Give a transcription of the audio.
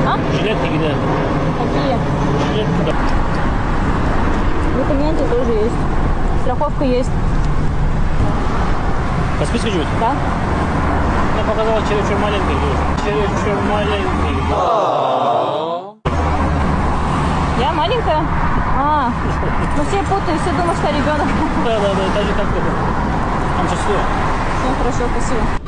А? Жилетки где? Какие? Жилетки, да. Документы тоже есть. Страховка есть. По списку живут? Да? Я показал чересчур маленький тоже. Чересчур маленький. Я маленькая? А, ну все путают, все думают, что ребенок. Да, так же как это. Там же все. Все хорошо, спасибо.